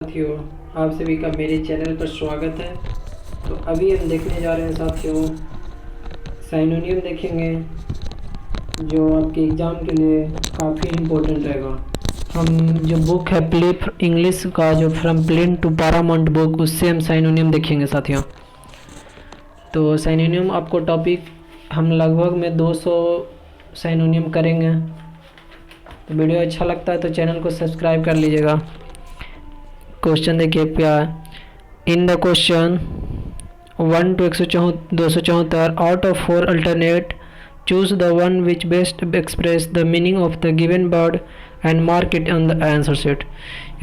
साथियों, आप सभी का मेरे चैनल पर स्वागत है। तो अभी हम देखने जा रहे हैं साथियों, साइनोनियम देखेंगे जो आपके एग्ज़ाम के लिए काफ़ी इम्पोर्टेंट रहेगा। हम जो बुक है प्लिप इंग्लिश का, जो from plain to paramount book, उससे हम साइनोनियम देखेंगे साथियों। तो साइनोनियम आपको टॉपिक हम लगभग में 200 साइनोनियम करेंगे। तो वीडियो अच्छा लगता है तो चैनल को सब्सक्राइब कर लीजिएगा। क्वेश्चन देखिए क्या है। In the question 1 to 274 out of 4 alternate choose the one which best express the meaning of the given word and mark it on the answer sheet.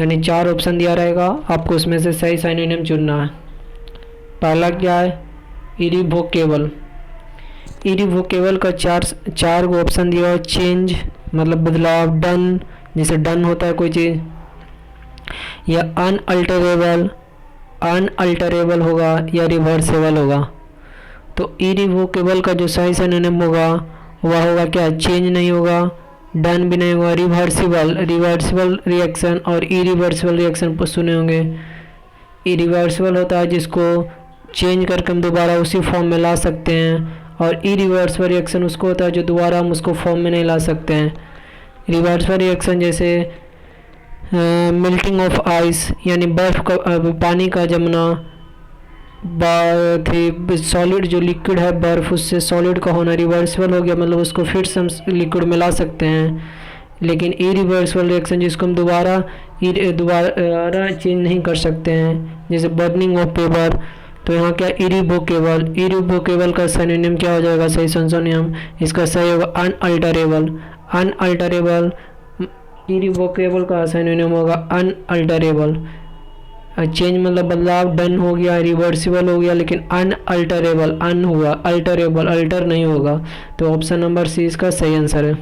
यानी 4 ऑप्शन दिया रहेगा, आपको उसमें से सही साइनोनियम चुनना है। पहला क्या है, इरिवोकेबल। इरिवोकेबल का चार गो ऑप्शन दिया है। चेंज मतलब बदलाव, डन जैसे डन होता है कोई चीज़, या अनअल्टरेबल, अनअल्टरेबल होगा या रिवर्सेबल होगा। तो इरिवोकेबल का जो सही सिनोनिम होगा वह होगा क्या, चेंज नहीं होगा, डन भी नहीं होगा, रिवर्सिबल, रिवर्सिबल रिएक्शन और इरिवर्सिबल रिएक्शन सुने होंगे। इरिवर्सिबल होता है जिसको चेंज करके हम दोबारा उसी फॉर्म में ला सकते हैं, और इरिवर्सिबल रिएक्शन उसको होता है जो दोबारा हम उसको फॉर्म में नहीं ला सकते हैं। रिवर्सिबल रिएक्शन जैसे मेल्टिंग ऑफ आइस यानी बर्फ़ का पानी का जमना, सॉलिड जो लिक्विड है बर्फ़ उससे सॉलिड का होना रिवर्सिबल हो गया, मतलब उसको फिर से हम लिक्विड में ला सकते हैं। लेकिन इरिवर्सिबल रिएक्शन जिसको हम दोबारा चेंज नहीं कर सकते हैं, जैसे बर्निंग ऑफ पेपर, तो यहाँ क्या इरिवोकेबल। इरिवोकेबल का सिनोनिम क्या हो जाएगा, सही सिनोनिम इसका सही होगा अनअल्टरेबल। अनअल्टरेबल, इरिवोकेबल का सिनोनिम होगा अनअल्टरेबल। चेंज मतलब बदलाव, डन हो गया, रिवर्सिबल हो गया, लेकिन अनअल्टरेबल, अन हुआ, अल्टरेबल अल्टर नहीं होगा। तो ऑप्शन नंबर सी इसका सही आंसर है।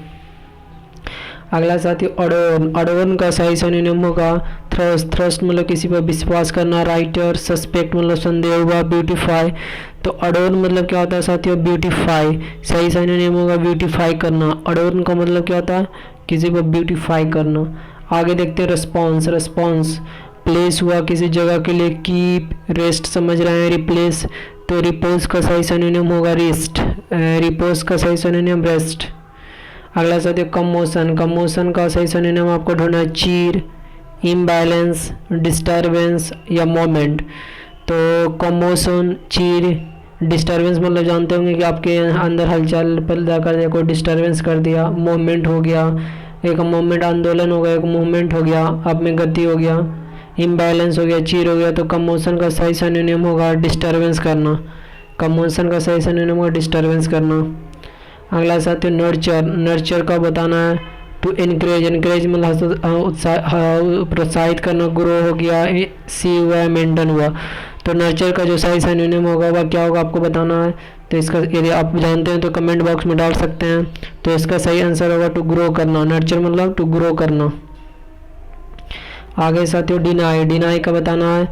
अगला साथी अडोन। अडोन का सही सिनोनिम होगा थ्रस्ट। थ्रस्ट मतलब किसी पर विश्वास करना, राइटर। सस्पेक्ट मतलब संदेह हुआ, ब्यूटीफाई। तो अडोन मतलब क्या होता है साथियों, ब्यूटीफाई। सही सिनोनिम होगा ब्यूटीफाई करना। अडोन का मतलब क्या होता है, किसी को ब्यूटीफाई करना। आगे देखते हैं रिस्पॉन्स। रिस्पॉन्स प्लेस हुआ किसी जगह के लिए, कीप, रेस्ट समझ रहे हैं, रिप्लेस। तो रिपोज का सही सिनोनिम होगा रेस्ट। रिपोज का सही सिनोनिम रेस्ट। अगला साथियों कमोशन। कमोशन का सही सिनोनिम आपको ढूंढना है चीर, इम्बैलेंस, डिस्टर्बेंस या मोमेंट। तो कमोशन, चीर, डिस्टर्बेंस मतलब जानते होंगे कि आपके अंदर हलचल पैदा कर दिया, कोई डिस्टर्बेंस कर दिया। मूवमेंट हो गया, एक मूवमेंट आंदोलन हो गया, एक मूवमेंट हो गया, आप में गति हो गया। इम्बैलेंस हो गया, चीर हो गया। तो कमोशन का सही सिनोनिम होगा डिस्टर्बेंस करना। कमोशन का सही सिनोनिम होगा डिस्टर्बेंस करना। अगला साथी नर्चर। नर्चर का बताना है टू इनक्रेज। इनक्रेज मतलब प्रोत्साहित करना, ग्रो हो गया, सी हुआ, मेंटेन हुआ। तो नर्चर का जो सही सिनोनिम होगा वह क्या होगा आपको बताना है। तो इसका यदि आप जानते हैं तो कमेंट बॉक्स में डाल सकते हैं। तो इसका सही आंसर होगा टू ग्रो करना। नर्चर मतलब टू ग्रो करना। आगे साथियों डिनाई। डिनाई का बताना है,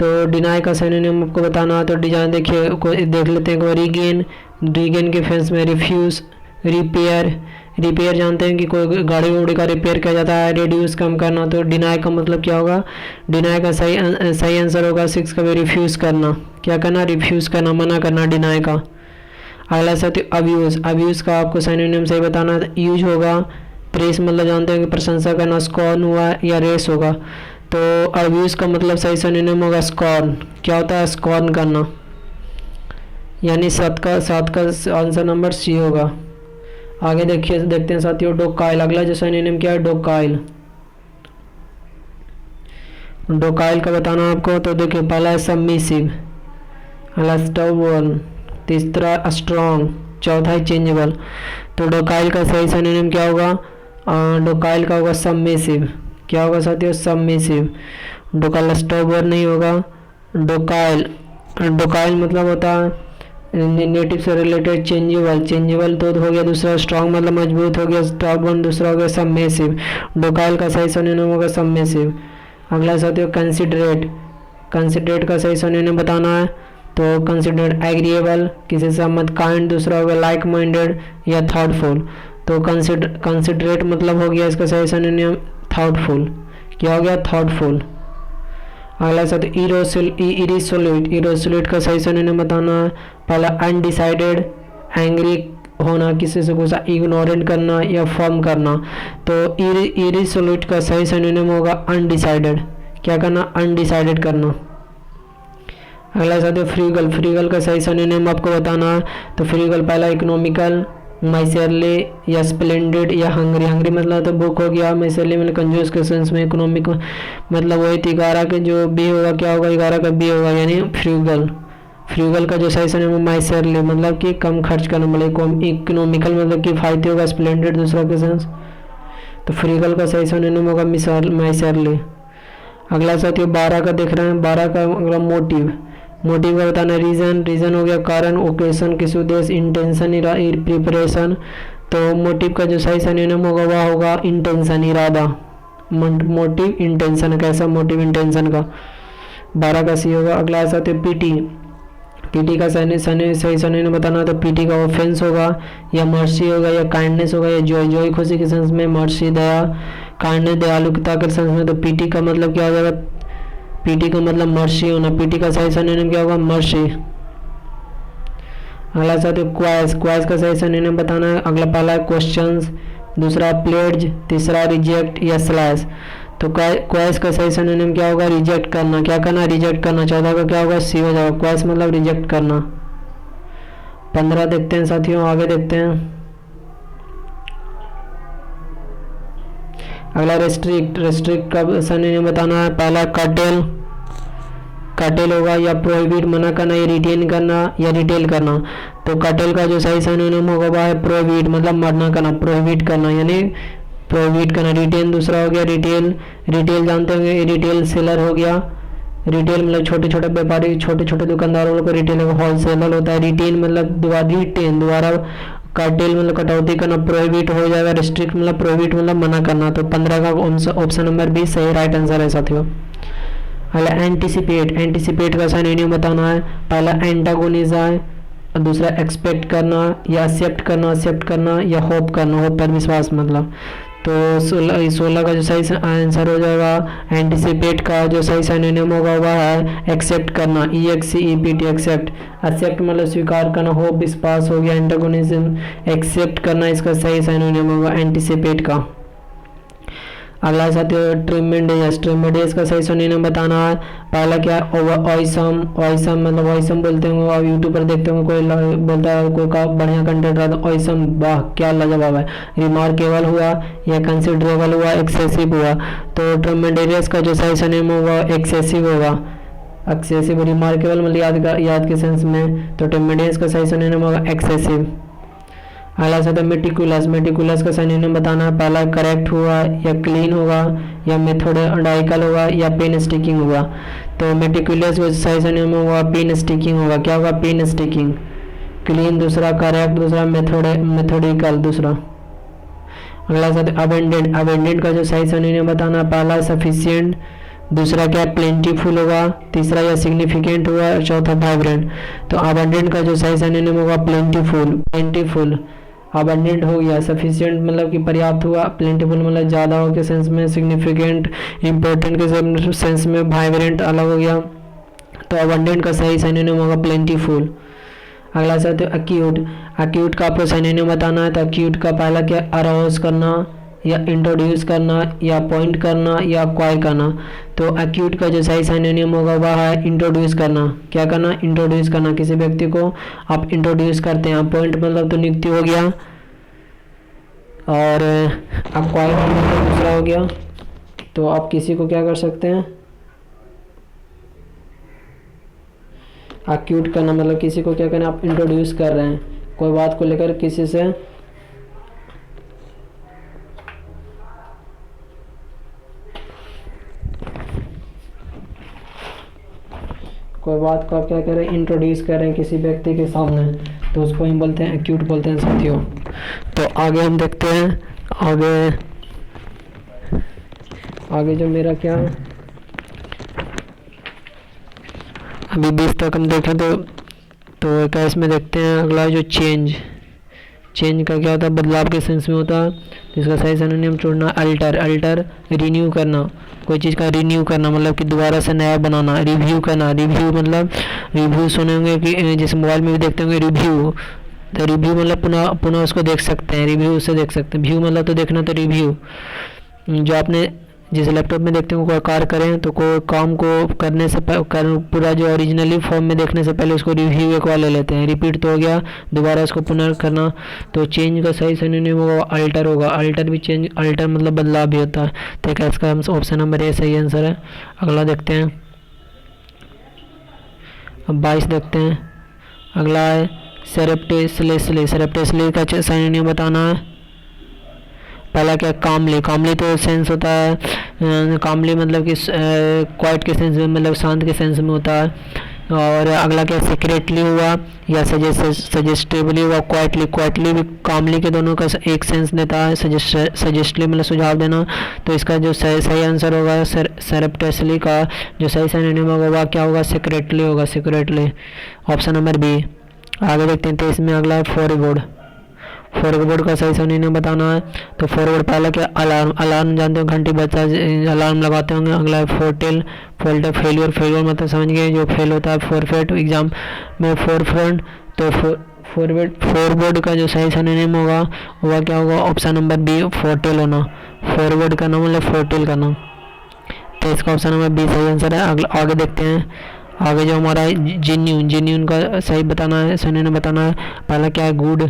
तो डिनाई का सिनोनिम आपको बताना है। तो डिजाइन देखिए, देख लेते हैं। रीगेन, रीगेन के फेंस में रिफ्यूज़, रिपेयर। रिपेयर जानते हैं कि कोई गाड़ी उड़ी का रिपेयर किया जाता है। रिड्यूस कम करना। तो डिनाई का मतलब क्या होगा, डिनाई का सही आंसर होगा 6 का भी, रिफ्यूज़ करना। क्या करना, रिफ्यूज़ करना, मना करना डिनाई का। अगला साथी अब्यूज़। अब्यूज़ का आपको सिनोनिम सही बताना है। यूज होगा, प्रेस मतलब जानते हैं कि प्रशंसा करना, स्कॉर्न हुआ या रेस होगा। तो अब्यूज़ का मतलब सही सिनोनिम होगा स्कॉर्न। क्या होता है, स्कॉर्न करना। यानी 7 का आंसर नंबर सी होगा। आगे देखते हैं साथियों डोकाइल। अगला जो सिनोनिम क्या है, डोकाइल। डोकाइल का बताना आपको। तो देखिए पहला है सबमिसिव, अगला स्टबर्न, तीसरा स्ट्रॉन्ग, चौथा है चेंजेबल। तो डोकाइल का सही सिनोनिम क्या होगा, डोकाइल का होगा सबमिसिव। क्या होगा साथियों, सबमिसिव। डोकाइल स्टबर्न नहीं होगा। डोकाइल, डोकाइल मतलब होता है नेटिव से रिलेटेड। चेंजेबल, चेंजेबल तो हो गया दूसरा। स्ट्रॉन्ग मतलब मजबूत हो गया, स्टबर्न दूसरा हो गया। सबमिसिव, डोकाइल का सही सिनोनिम होगा सबमिसिव। अगला साथियों कंसिडरेट। कंसिडरेट का सही सिनोनिम बताना है। तो कंसिडरेट एग्रीएबल, किसी से सहमत। काइंड दूसरा हो गया, लाइक माइंडेड या थॉटफुल। तो कंसिडरेट मतलब हो गया इसका सही सिनोनिम थॉटफुल। क्या हो गया, थॉटफुल। अगला शब्द इरिसोल्यूट, इरिसोल्यूट का सही सिनोनिम बताना है। पहला अनडिसाइडेड, एंग्री होना, किसी से गुस्सा, इग्नोरेंट करना या फर्म करना। तो इरिसोल्यूट का सही सिनोनिम होगा अनडिसाइडेड। क्या करना? अनडिसाइडेड करना। अगला शब्द है फ्रीगल, फ्रीगल का सही सिनोनिम आपको बताना है। तो फ्रीगल पहला इकोनॉमिकल, माइसरली या स्प्लेंडेड या हंग्री। हंग्री मतलब तो भूख हो गया, माइसरली मतलब कंजूस के सेंस में, इकोनॉमिक मतलब वही 11 के जो बी होगा क्या होगा? 11 का बी होगा, यानी फ्रीगल। फ्रीगल का जो सही सिनोनिम है माइसरली मतलब कि कम खर्च करना, मतलब इकोनॉमिकल मतलब कि फायदे होगा, स्प्लेंडेड दूसरा के सेंस। तो फ्रीगल का सही सिनोनिम होगा माइसरली। अगला साथियों 12 का देख रहे हैं। 12 का अगला मोटिव, मोटिव का बताना रीजन, रीजन हो गया कारण, ओकेशन किसी उद्देश्य, इंटेंशन प्रिपरेशन। तो मोटिव का जो सही सिनोनिम होगा वह होगा इंटेंशन, इरादा। मोटिव इंटेंशन, कैसा मोटिव इंटेंशन का, 12 का सी होगा। अगला साथियों पीटी, पीटी का सही सिनोनिम बताना है। तो पीटी का ऑफेंस होगा या मर्सी होगा या काइंडनेस होगा या जॉय, जॉय खुशी के सेंस में, मर्सी दया, काइंडनेस दयालुता के सेंस में। तो पीटी का मतलब क्या हो जाएगा? पीटी का मतलब मर्सी होना। पीटी का सही सिनोनिम क्या होगा? मर्सी। अगला साथियों क्वाइस, क्वाइस का सही सिनोनिम बताना है। अगला पहला है क्वेश्चंस, दूसरा प्लेड्ज, तीसरा रिजेक्ट या स्लैश। तो क्वाइस का सही सिनोनिम क्या होगा? रिजेक्ट करना। क्या करना? रिजेक्ट करना। 14 का क्या होगा? सी हो जाएगा। क्वाइस मतलब रिजेक्ट करना। 15 देखते हैं साथियों, आगे देखते हैं। अगला रेस्ट्रिक्ट, रेस्ट्रिक्ट का सिनोनिम बताना है। पहला कर्टेल, कर्टेल होगा या प्रोहिबिट मना करना या रिटेन करना या रिटेल करना। तो कर्टेल का जो सही सिनोनिम होगा वह है प्रोहिबिट मतलब मना करना, प्रोहिबिट करना यानी प्रोहिबिट करना। रिटेन दूसरा हो गया रिटेल, रिटेल जानते होंगे, रिटेल सेलर हो गया। रिटेल मतलब छोटे छोटे व्यापारी, छोटे छोटे दुकानदारों को रिटेल होलसेलर होता है। रिटेन मतलब दोबारा रिटेन, दोबारा कार्टेल मतलब कटौती करना, प्रोहिबिट हो जाएगा। रिस्ट्रिक्ट मतलब प्रोहिबिट मतलब मना करना। तो 15 का ऑप्शन नंबर बी सही राइट आंसर है साथियों। अगला एंटिसिपेट, एंटिसिपेट का सिनोनिम बताना है। पहला एंटागोनिज्म है, दूसरा एक्सपेक्ट करना या एक्सेप्ट करना, एक्सेप्ट करना या होप करना, होप पर विश्वास मतलब। तो 16 का जो सही आंसर हो जाएगा एंटिसिपेट का जो सही सिनोनिम होगा वह है एक्सेप्ट करना, EXCEPT एक्सेप्ट। एक्सेप्ट मतलब स्वीकार करना, होप विश्वास हो गया, एंटागोनिज्म एक्सेप्ट करना इसका सही सिनोनिम होगा एंटिसिपेट का। अगला साथियों ट्रिमेंडियस, ट्रिमेंडियस का सही सिनोनिम बताना है। पहला क्या है? ऑयसम, ऑयसम मतलब ऑयसम बोलते होंगे आप यूट्यूब पर देखते होंगे, कोई बोलता है कोई का बढ़िया कंटेंट रहा तो ऑयसम, वाह क्या लाजवाब है। रिमार्केबल हुआ या कंसिडरेबल हुआ, एक्सेसिव हुआ। तो ट्रिमेंडियस का जो सही सिनोनिम होगा एक्सेसिव होगा। एक्सेसिव, रिमार्केबल मतलब याद के सेंस में, तो ट्रिमेंडियस का सही सिनोनिम होगा एक्सेसिव। अगला शब्द है मेटिकुलस, मेटिकुलस का सिनोनिम बताना है। पहला करेक्ट हुआ या क्लीन होगा या मेथोडोडाइकल होगा या पेन स्टिकिंग होगा। तो मेटिकुलस का सही सिनोनिम होगा पेन स्टिकिंग होगा। क्या होगा? Pen sticking. क्लीन दूसरा, करेक्ट दूसरा, मेथोडिकल दूसरा। अगला शब्द अबेंडेंट, अबेंडेंट का जो सही सिनोनिम बताना है। पहला सफिशिएंट, दूसरा क्या प्लेंटीफुल होगा, तीसरा या सिग्निफिकेंट होगा और चौथा वाइब्रेंट। तो अबंडेंट का जो सही सिनोनिम होगा प्लेंटीफुल, प्लेंटीफुल अबंडेंट हो गया। सफिशिएंट मतलब कि पर्याप्त हुआ, प्लेंटीफुल मतलब ज़्यादा हो के सेंस में, सिग्निफिकेंट इम्पोर्टेंट के सेंस में, वाइब्रेंट अलग हो गया। तो अबंडेंट का सही सिनोनिम होगा प्लेंटीफुल। अगला शब्द है अक्यूट, अक्यूट का आपको सिनोनिम बताना है। तो अक्यूट का पहला क्या? अराउज करना या इंट्रोड्यूस करना या पॉइंट करना या अक्वायर करना। तो अक्यूट का जो सही सिनोनिम होगा वह है इंट्रोड्यूस करना। क्या करना? इंट्रोड्यूस करना, किसी व्यक्ति को आप इंट्रोड्यूस करते हैं। पॉइंट मतलब तो नियुक्ति हो गया और अक्वायर मतलब दूसरा हो गया। तो आप किसी को क्या कर सकते हैं? अक्यूट करना मतलब किसी को क्या करना? आप इंट्रोड्यूस कर रहे हैं कोई बात को लेकर किसी से, कोई बात को आप क्या कर रहे हैं? इंट्रोड्यूस कर रहे हैं किसी व्यक्ति के सामने, तो उसको हम बोलते हैं एक्यूट बोलते हैं साथियों। तो आगे हम देखते हैं, आगे जो मेरा क्या है अभी 20 तक हम देखें तो 21 में देखते हैं। अगला जो चेंज, चेंज का क्या होता है? बदलाव के सेंस में होता है। तो इसका सही सिनोनिम चुनना अल्टर। अल्टर रिन्यू करना, कोई चीज़ का रिन्यू करना मतलब कि दोबारा से नया बनाना। रिव्यू करना, रिव्यू मतलब रिव्यू सुने होंगे कि जैसे मोबाइल में भी देखते होंगे रिव्यू, तो रिव्यू मतलब पुनः पुनः उसको देख सकते हैं, रिव्यू से देख सकते हैं। व्यू मतलब तो देखना, तो रिव्यू जो आपने जैसे लैपटॉप में देखते हो कोई कार्य करें तो कोई काम को करने से पूरा जो ओरिजिनली फॉर्म में देखने से पहले उसको रिव्यू एक बार ले लेते हैं। रिपीट तो हो गया, दोबारा उसको पुनः करना। तो चेंज का सही सिनोनिम होगा अल्टर होगा। अल्टर भी चेंज, अल्टर मतलब बदलाव भी होता है। तो क्या इसका ऑप्शन नंबर ए सही आंसर है। अगला देखते हैं, अब 22 देखते हैं। अगला है सेरेप्टेसली। सेरेप्टेसली का सिनोनिम बताना है। पहला क्या, कामली। कामली तो सेंस होता है, कामली मतलब कि क्वाइट के सेंस में, मतलब शांत के सेंस में होता है। और अगला क्या, सीक्रेटली हुआ या सजेस्टिवली हुआ। क्वाइटली भी कामली के दोनों का एक सेंस देता है। सजेस्टली मतलब सुझाव देना। तो इसका जो सही आंसर होगा सेरेप्टेसली का जो सही सिनोनिम होगा क्या होगा, सीक्रेटली होगा। Secretly option number B. आगे देखते हैं 23 में। अगला है फॉरवर्ड। फॉरवर्ड का सही सिनोनिम बताना है। तो फॉरवर्ड पहला क्या, अलार्म। अलार्म जानते हो, घंटी बजता है, अलार्म लगाते होंगे। अगला है फोरटेल। फोरटेल फेलियर। फेलियर मतलब समझ गए जो फेल होता है, फॉरफेट एग्जाम में फोरफ्रंट। तो फॉरवर्ड का जो सही सिनोनिम होगा वह क्या होगा, ऑप्शन नंबर बी फोरटेल होना। फॉरवर्ड करना मतलब फोरटेल करना। तो इसका ऑप्शन नंबर बी सही आंसर है। आगे देखते हैं। आगे जो हमारा है जेन्यून। जेन्यून का सही बताना है, सिनोनिम बताना है। पहला क्या है, गुड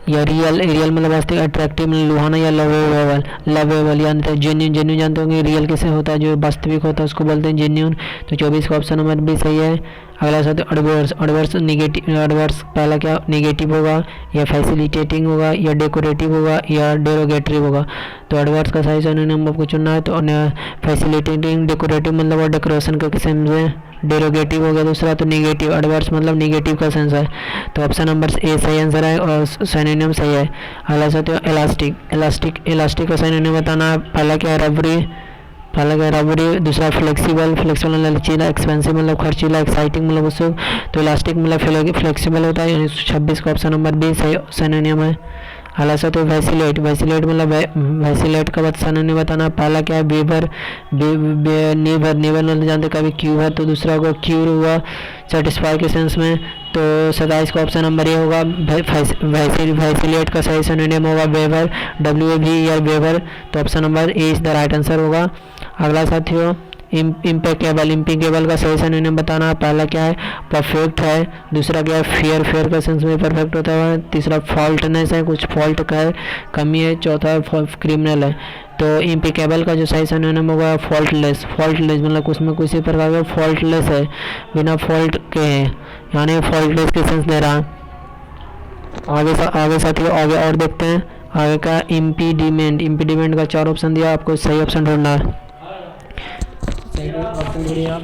या रियल। रियल मतलब वास्तविक, अट्रैक्टिव मतलब लुभाना या लवेबल। लवेबल यानी जेन्यून। जेन्यून जानते होंगे रियल किसे होता है, जो वास्तविक होता है उसको बोलते हैं जेन्यून। तो 24 का ऑप्शन नंबर बी सही है। अगला साथ एडवर्स। Adverse negative. एडवर्स पहला क्या, निगेटिव होगा या फैसिलिटेटिंग होगा या डेकोरेटिव होगा या डेरोगेटरी होगा। तो एडवर्स का सही सिनोनिम आपको चुनना है। तो फैसिलिटेटिंग, डेकोरेटिव मतलब डेकोरेशन का किस्म से, डेरोगेटिव हो गया दूसरा। तो निगेटिव, एडवर्स मतलब निगेटिव का सेंस है। तो ऑप्शन नंबर ए सही आंसर है और सिनोनिम सही है। अगला साथ इलास्टिक। इलास्टिक का सिनोनिम बताना है। पहला क्या है, रबरी। पहला क्या, रबरी। दूसरा फ्लेक्सिबल। फ्लेक्सिबल मतलब लचीला। एक्सपेंसिव मतलब खर्चीला। एक्साइटिंग मतलब उत्सुक। तो इलास्टिक मतलब फ्लेक्सिबल होता है। यानी 26 का ऑप्शन नंबर बी सही सिनोनिम है। अगला सा तो वैसिलेट। वैसिलेट मतलब वैसिलेट का सिनोनिम बताना। पहला क्या है, वेवर। नेवर। नेवर मतलब जानते कभी क्यू है, तो दूसरा को क्यूर हुआ सेटिस्फाई के सेंस में। तो 27 का ऑप्शन नंबर ये होगा। वैसिलेट का सही सिनोनिम होगा वेवर, WAV या वेवर। तो option number A is the right answer होगा। अगला साथियों इम्पेकेबल। इम्पेकेबल का सही सिनोनिम बताना। पहला क्या है, परफेक्ट है। दूसरा क्या है, फेयर। फेयर का सेंस में परफेक्ट होता है। तीसरा फॉल्टनेस है, कुछ फॉल्ट का है, कमी है। चौथा क्रिमिनल है। तो इम्पेकेबल का जो सही सिनोनिम होगा फॉल्टलेस। फॉल्टलेस मतलब उसमें किसी प्रकार का फॉल्टलेस है, बिना फॉल्ट के है, यानी फॉल्टलेस के सेंस दे रहा है। आगे साथियों आगे और देखते हैं। आगे का इम्पीडिमेंट। इम्पीडिमेंट का 4 ऑप्शन दिया, आपको सही ऑप्शन ढूंढना है। सही ऑप्शन ढूंढिए आप।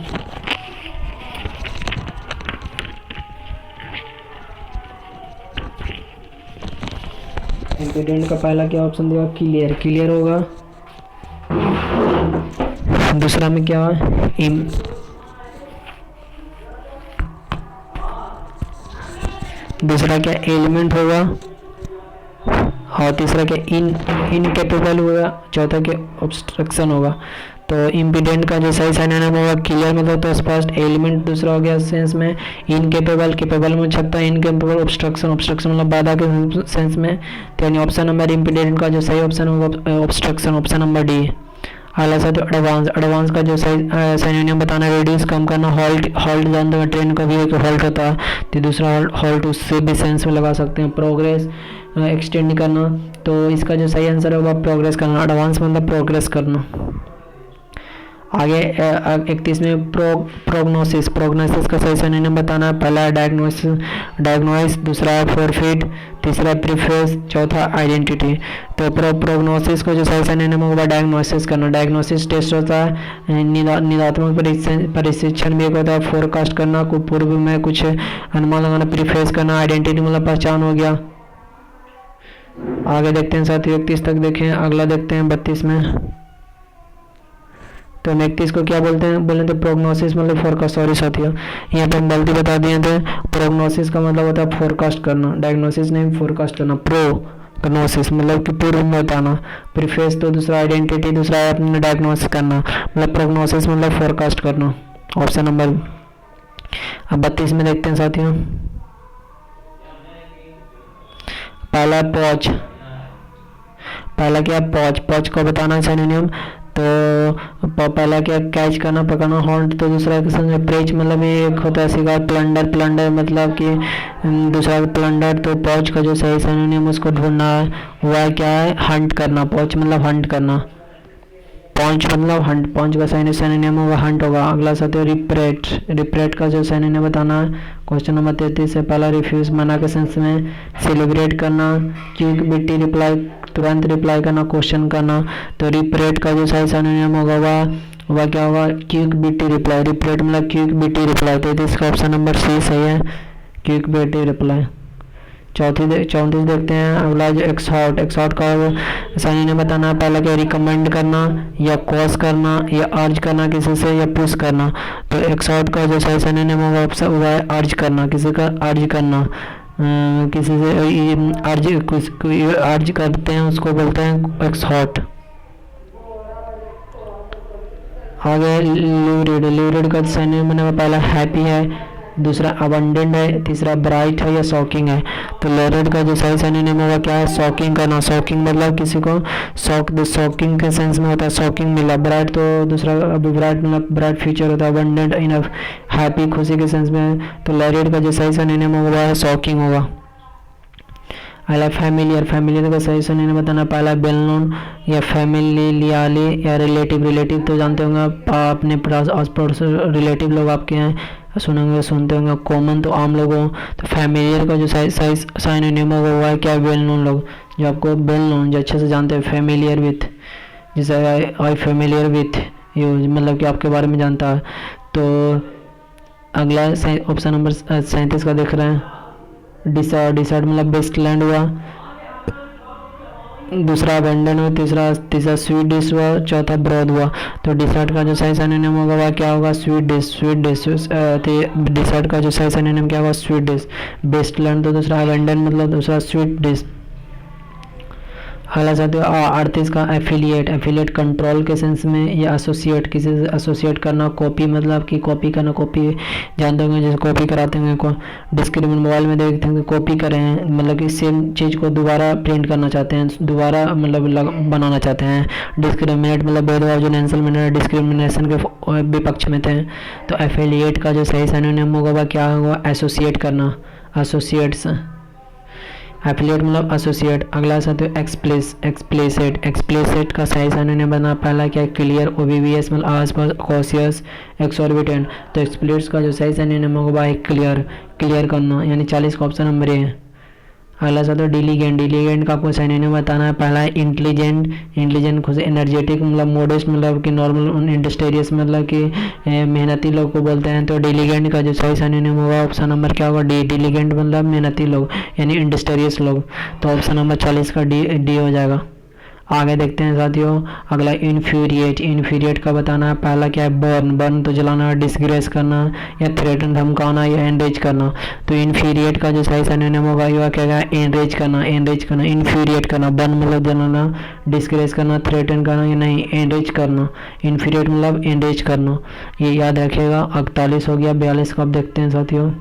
इम्पीडेंट का पहला क्या ऑप्शन दिया, क्लियर। क्लियर होगा। दूसरा में क्या है, दूसरा क्या एलिमेंट होगा। और तीसरा क्या इनकेपेबल होगा। चौथा क्या ऑब्स्ट्रक्शन होगा। तो इम्पीडेंट का जो सही सिनोनिम होगा क्लियर मतलब तो स्पष्ट। एलिमेंट दूसरा हो गया सेंस में। इनकेपेबल, केपेबल में छकता है। इनकेपेबल ऑब्स्ट्रक्शन, ऑब्स्ट्रक्शन मतलब बाधा के सेंस में। तो यानी ऑप्शन नंबर इम्पीडेंट का जो सही ऑप्शन होगा ऑब्स्ट्रक्शन, ऑप्शन नंबर डी। अगला सा तो एडवांस। एडवांस का जो सही सिनोनिम बताना, रेडियस कम करना। हॉल्ट। हॉल्ट जानते हैं ट्रेन का भी एक हॉल्ट होता है। तो दूसरा हॉल्ट उससे भी सेंस में लगा सकते हैं। प्रोग्रेस, एक्सटेंड करना। तो इसका जो सही आंसर होगा प्रोग्रेस करना। एडवांस मतलब प्रोग्रेस करना। आगे 31 में प्रोग्नोसिस। प्रोग्नोसिस का सही सिनोनिम बताना है। पहला डायग्नोसिस, दूसरा है फॉरफिट, तीसरा प्रीफेस, चौथा आइडेंटिटी। तो प्रोग्नोसिस को जो सही सिनोनिम होगा डायग्नोसिस करना। डायग्नोसिस टेस्ट होता है। निदात्मक परीक्षण भी एक होता है। फोरकास्ट करना, को पूर्व में कुछ अनुमान लगाना। प्रीफेस करना। आइडेंटिटी मतलब पहचान हो गया। आगे देखते हैं साथियों 31 तक देखें। अगला देखते हैं 32 में। तो 31 को क्या बोलते हैं, बोले थे प्रोग्नोसिस मतलब फोरकास्ट। सॉरी साथियों यहाँ पे हम गलती बता दिए थे। प्रोग्नोसिस का मतलब होता है फोरकास्ट करना, डायग्नोसिस नहीं फोरकास्ट करना। प्रोग्नोसिस मतलब कि पूर्व में बताना, प्रीफेस तो दूसरा आइडेंटिटी, दूसरा है अपना डायग्नोसिस करना, मतलब प्रोग्नोसिस मतलब फोरकास्ट करना, ऑप्शन नंबर। अब 32 में देखते हैं साथियों, पहला पॉच, पहला क्या पॉच, पॉच को बताना सिनोनिम, तो पहला क्या कैच करना पकड़ना, हॉन्ट तो दूसरा क्वेश्चन प्रेच मतलब ये एक होता है शिकार, प्लंडर, प्लंडर मतलब कि दूसरा प्लंडर, तो पॉच का जो सही सिनोनिम उसको ढूंढना है, वह क्या है हंट करना, पॉच मतलब हंट करना, पॉन्च मतलब हंट, पॉन्च का सिनोनिम होगा हंट होगा। अगला साथ है रिप्रेट, रिप्रेट का जो सिनोनिम बताना है, क्वेश्चन नंबर 33 से पहला रिफ्यूज मना के सेंस में, सेलिब्रेट करना, क्विक बिट्टी रिप्लाई तुरंत रिप्लाई करना, क्वेश्चन करना, तो रिप्रेट का जो सही सिनोनिम होगा वह क्या होगा क्विक बिट्टी रिप्लाई, रिप्रेट मतलब क्विक बिट्टी रिप्लाई, तो इसका ऑप्शन नंबर सी सही है, क्विक बिट्टी रिप्लाई। 34 देखते हैं, अगला जो एक्सहॉट, एक्सहॉट का सिनोनिम बताना है, पहला क्या रिकमेंड करना या कॉज करना या अर्ज करना किसी से या पुश करना, तो एक्सहॉट का जो सही सिनोनिम होगा वह है अर्ज करना, किसी का अर्ज करना, किसी से अर्ज करते हैं उसको बोलते हैं एक्सहॉट। आगे ल्यूरिड, ल्यूरिड का सिनोनिम पहला हैप्पी है, दूसरा अबंडेंट है, तीसरा ब्राइट है या शॉकिंग है, तो ल्यूरिड का जो सही सिनोनिम होगा क्या है शॉकिंग करना, शॉकिंग मतलब किसी को शॉकिंग के सेंस में होता है, शॉकिंग मिला, ब्राइट तो दूसरा अभी ब्राइट मतलब ब्राइट फ्यूचर होता है, अबंडेंट इनफ हैप्पी खुशी के सेंस में, तो ल्यूरिड का जो सही सिनोनिम होगा वह शॉकिंग होगा। अगला फैमिलियर, फैमिलियर का सही सिनोनिम बताना, पहला वेल नोन या फैमिलियाली या रिलेटिव, रिलेटिव तो जानते होंगे आप अपने आस पड़ोस रिलेटिव लोग आपके हैं सुनेंगे सुनते होंगे, कॉमन तो आम लोगों, तो फैमिलियर का जो सही सिनोनिम होगा वो है क्या वेल नोन लोग, जो आपको वेल नोन जो अच्छे से जानते हैं, फैमिलियर विथ, जैसे आई फैमिलियर विथ यूज मतलब कि आपके बारे में जानता है। तो अगला ऑप्शन नंबर 37 का देख रहे हैं, डिसाइड, डिसाइड मतलब बेस्ट लैंड हुआ, दूसरा अबेंडन हुआ, तीसरा स्वीट डिश हुआ, चौथा ब्रॉड हुआ, तो डिसाइड का जो सही सिनोनिम होगा वह क्या होगा sweet dish, sweet dish, decide का जो सही सिनोनिम क्या होगा स्वीट डिश, बेस्ट लैंड तो दूसरा अबेंडन मतलब दूसरा स्वीट डिश। अगला साथ 38 का एफिलिएट, एफिलिएट कंट्रोल के सेंस में या एसोसिएट, किसी से एसोसिएट करना, कॉपी मतलब कि कॉपी करना, कॉपी जानते होंगे जैसे कॉपी कराते होंगे को डिस्क्रिमिनेट मोबाइल में देखते हैं कॉपी करें मतलब कि सेम चीज़ को दोबारा प्रिंट करना चाहते हैं, दोबारा मतलब बनाना चाहते हैं, डिस्क्रिमिनेट मतलब भेदभाव जो नेशनल में डिस्क्रिमिनेशन के विपक्ष में थे, तो एफिलिएट का जो सही सिनोनिम होगा वह क्या होगा एसोसिएट करना, एसोसिएट्स, एफिलिएट मतलब एसोसिएट। अगला साथ है एक्सप्लिसिट, एक्सप्लिसिट का सही सिनोनिम बना, पहला क्या क्लियर, ओबीवीएस मतलब आसपास, कॉशियस, एक्सॉर्बिटेंट, तो एक्सप्लिसिट का जो सही सिनोनिम होगा क्लियर, क्लियर करना, यानी 40 का ऑप्शन नंबर है। अगला साथ है डिलीगेंट, डिलीगेंट का आपको सिनोनिम बताना है, पहला है इंटेलिजेंट, इंटेलिजेंट खुद एनर्जेटिक मतलब मोडेस्ट मतलब कि नॉर्मल, इंडस्ट्रियस मतलब कि मेहनती लोग को बोलते हैं, तो डिलीगेंट का जो सही सिनोनिम होगा ऑप्शन नंबर क्या होगा डी, डिलीगेंट मतलब मेहनती लोग यानी इंडस्ट्रियस लोग, तो ऑप्शन नंबर 40 का डी हो जाएगा। आगे देखते हैं साथियों, अगला इन्फ्यूरिएट, इन्फ्यूरिएट का बताना है, पहला क्या है बर्न, बर्न तो जलाना, डिस्ग्रेस करना या थ्रेटन धमकाना या एनरेज करना, तो इन्फ्यूरिएट का जो सही सिनोनिम होगा यह क्या है एनरेज करना, एनरेज करना, इन्फ्यूरिएट करना, बर्न मतलब जलाना, डिस्ग्रेस करना, थ्रेटन करना या नहीं एनरेज करना, इन्फ्यूरिएट मतलब एनरेज करना, ये याद रखिएगा। 48 हो गया, 42 का अब देखते हैं साथियों,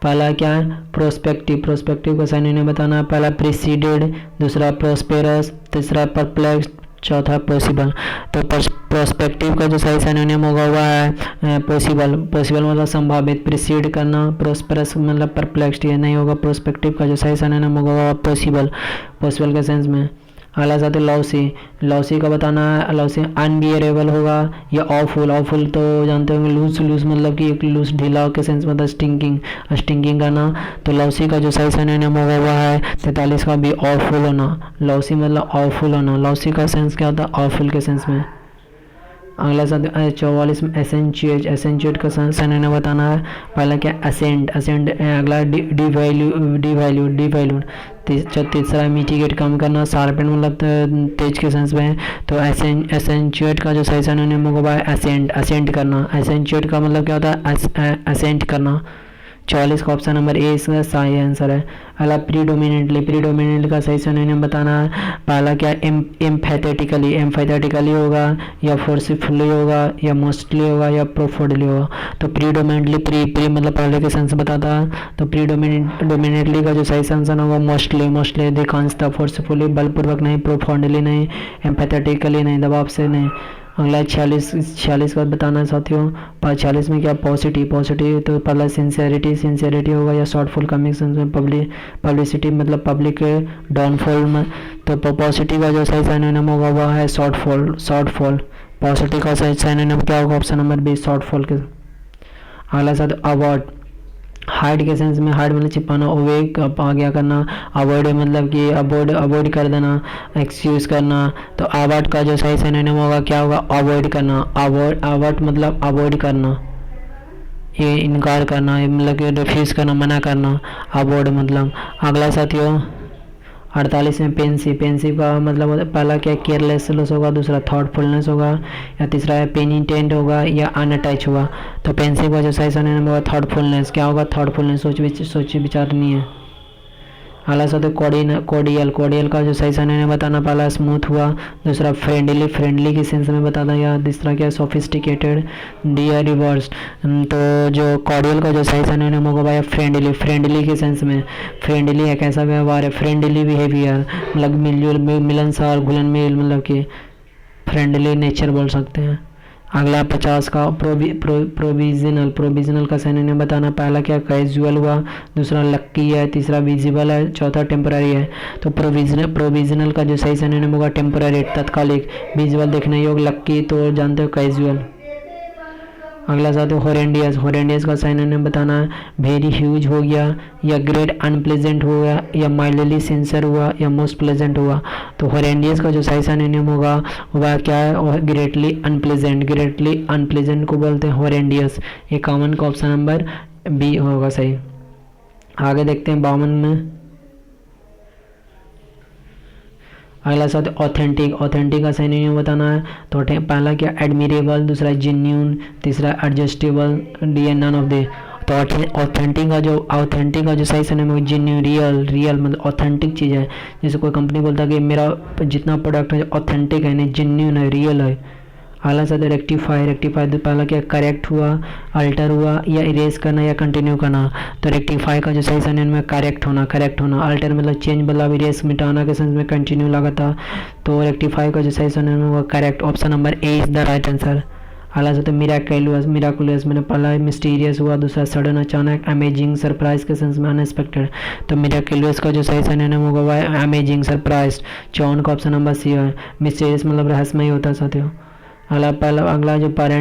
पहला क्या है प्रोस्पेक्टिव, प्रोस्पेक्टिव का सिनोनिम बताना है, पहला प्रीसीडेड, दूसरा प्रोस्पेरस, तीसरा परप्लेक्स, चौथा पॉसिबल, तो प्रोस्पेक्टिव का जो सही सिनोनिम होगा वह है पॉसिबल, पॉसिबल मतलब संभावित, प्रीसीड करना, प्रोस्पेरस मतलब परप्लेक्स्ड, ये नहीं होगा, प्रोस्पेक्टिव का जो सही सिनोनिम होगा वह पॉसिबल, पॉसिबल के सेंस में। अगला साथ है लॉसी, लॉसी का बताना है, लॉसी अनबियरेबल होगा या ऑफुल, ऑफुल तो जानते होंगे लूज, लूज मतलब कि एक लूज ढीला के सेंस मतलब स्टिंकिंग, स्टिंकिंग करना, तो लॉसी का जो सही सिनोनिम होगा वह है 43 का भी ऑफुल होना, लॉसी मतलब ऑफुल होना, लॉसी का सेंस क्या होता है ऑफुल के सेंस में। अगला साथ 44 में एसेंचुएट, एसेंचुएट का सिनोनिम बताना है, पहला क्या असेंट, असेंट, अगला डिवैल्यूड, तीसरा मिटिगेट कम करना, शार्पन मतलब तेज के सेंस में, तो एसेंचुएट का जो सही सिनोनिम होगा असेंट, असेंट करना, एसेंचुएट का मतलब क्या होता है असेंट करना। 44 का ऑप्शन नंबर ए इसका सही आंसर है। अगला प्रीडोमिनेंटली का सही सिनोनिम बताना है। पहला क्या एम्फैथेटिकली होगा या फोर्सफुली होगा या मोस्टली होगा या प्रोफोर्डली होगा। तो प्रीडोमिनेंटली प्री मतलब पहले के सेंस बताता है, तो प्रीडोमिनेंटली का जो सही आंसर होगा मोस्टली अधिकांशतः, फोर्सफुली बलपूर्वक नहीं, प्रोफोर्डली नहीं, एम्फैथेटिकली नहीं, दबाव से नहीं। अगला 46 का बताना है साथियों। 46 में क्या पॉजिटिव तो पहला सिंसियरिटी होगा या शॉर्टफॉल का मिक्स में पब्लिसिटी मतलब पब्लिक डाउनफॉल में। तो पॉजिटिव का जो सही सिनोनिम होगा वह है शॉर्टफॉल। पॉजिटिव का सही सिनोनिम क्या होगा? ऑप्शन नंबर बी शॉर्टफॉल के। अगला साथ अवॉइड, हाइड के सेंस में, हाइड मतलब छिपाना, ओवेक आ गया करना, अवॉइड मतलब कि अवॉइड कर देना, एक्सक्यूज करना। तो अवॉइड का जो सही सिनोनिम होगा क्या होगा? अवॉइड करना। अवॉइड मतलब अवॉइड करना, ये इनकार करना, मतलब कि रिफ्यूज़ करना, मना करना, अवॉइड मतलब। अगला साथियों 48 में पेंसिव का मतलब पहला क्या केयरलेसनेस होगा, दूसरा थॉटफुलनेस होगा या तीसरा है पेनिटेंट होगा या अनअटैच होगा। तो पेंसिव का जो सही सिनोनिम होगा थॉटफुलनेस। क्या होगा? थॉटफुलनेस, सोच विचार नहीं है। अगला शब्द कोडियल का जो सही सिनोनिम बताना, पहला स्मूथ हुआ, दूसरा फ्रेंडली के सेंस में बताना, या तीसरा क्या सोफिस्टिकेटेड, डी या रिवर्स। तो जो कोडियल का जो सही सिनोनिम होगा भाई फ्रेंडली के सेंस में। फ्रेंडली एक ऐसा व्यवहार है, फ्रेंडली बिहेवियर मतलब मिलनसार, घुलन मिल, मतलब कि फ्रेंडली नेचर बोल सकते हैं। अगला 50 का प्रोविजनल का सिनोनिम बताना, पहला क्या कैजुअल हुआ, दूसरा लक्की है, तीसरा विजिबल है, चौथा टेम्पररी है। तो प्रोविजनल का जो सही सिनोनिम होगा टेम्पररी तत्कालिक, विजिबल देखने योग्य, लक्की तो जानते हो कैजुअल। अगला साथ हॉरेंडियस का सिनोनिम बताना है, वेरी ह्यूज हो गया या ग्रेट अनप्लेजेंट हो गया या माइल्डली सिंसियर हुआ या मोस्ट प्लेजेंट हुआ। तो हॉरेंडियस का जो सही सिनोनिम होगा वह क्या है? ग्रेटली अनप्लेजेंट को बोलते हैं हॉरेंडियस। ये कॉमन का ऑप्शन नंबर बी होगा सही। आगे देखते हैं 52 में। अगला शब्द ऑथेंटिक का सिनोनिम बताना है। तो पहला क्या एडमिरेबल, दूसरा जेन्यून, तीसरा adjustable, D N none of the. तो ऑथेंटिक का जो सही सिनोनिम है जेन्यून, रियल मतलब ऑथेंटिक चीज़ है। जैसे कोई कंपनी बोलता है कि मेरा जितना प्रोडक्ट है ऑथेंटिक है, नहीं जेन्यून है, रियल है। अगला शब्द रेक्टिफाई पहला क्या करेक्ट हुआ, अल्टर हुआ या इरेज करना या कंटिन्यू करना। तो रेक्टिफाई का जो सही सिनोनिम है करेक्ट होना, अल्टर मतलब चेंज मतलब इरेज मिटाना के सेंस में कंटिन्यू लगा था। तो रेक्टिफाई का जो सही सिनोनिम होगा correct, option number A is the right answer. अगला शब्द मिराकुलस मैंने पहला मिस्टीरियस हुआ, दूसरा सडन अचानक, अमेजिंग सरप्राइज के सेंस में अनएक्सपेक्टेड। तो मिराकुलस का जो सही सिनोनिम होगा वह अमेजिंग सरप्राइज, 54 का ऑप्शन नंबर सी है। मिस्टीरियस मतलब रहस्यमय होता है साथियों। अगला जो अगला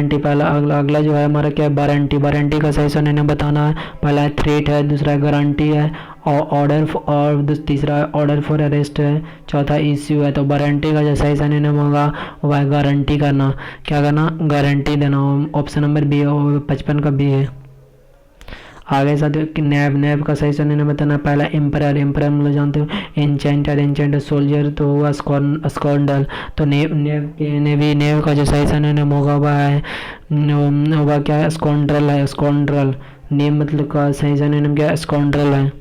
जो है हमारा क्या है वारंटी का सही सिनोनिम बताना है। पहला थ्रेट है, दूसरा गारंटी है, और तीसरा ऑर्डर फॉर अरेस्ट है, चौथा इश्यू है। तो वारंटी का जो सही सिनोनिम होगा वह है गारंटी करना। क्या करना? गारंटी देना, ऑप्शन नंबर बी 55 का बी है। आगे साथियों नैब का सही सिनोनिम बताना, पहला एम्परर मतलब जानते हो एंचेंटर सोल्जर, तो हुआ स्कॉन्डल। तो नेव का जो सही सिनोनिम होगा वह क्या है? स्कॉन्ड्रल। नेम मतलब का सही सिनोनिम क्या है? स्कॉन्ड्रल है।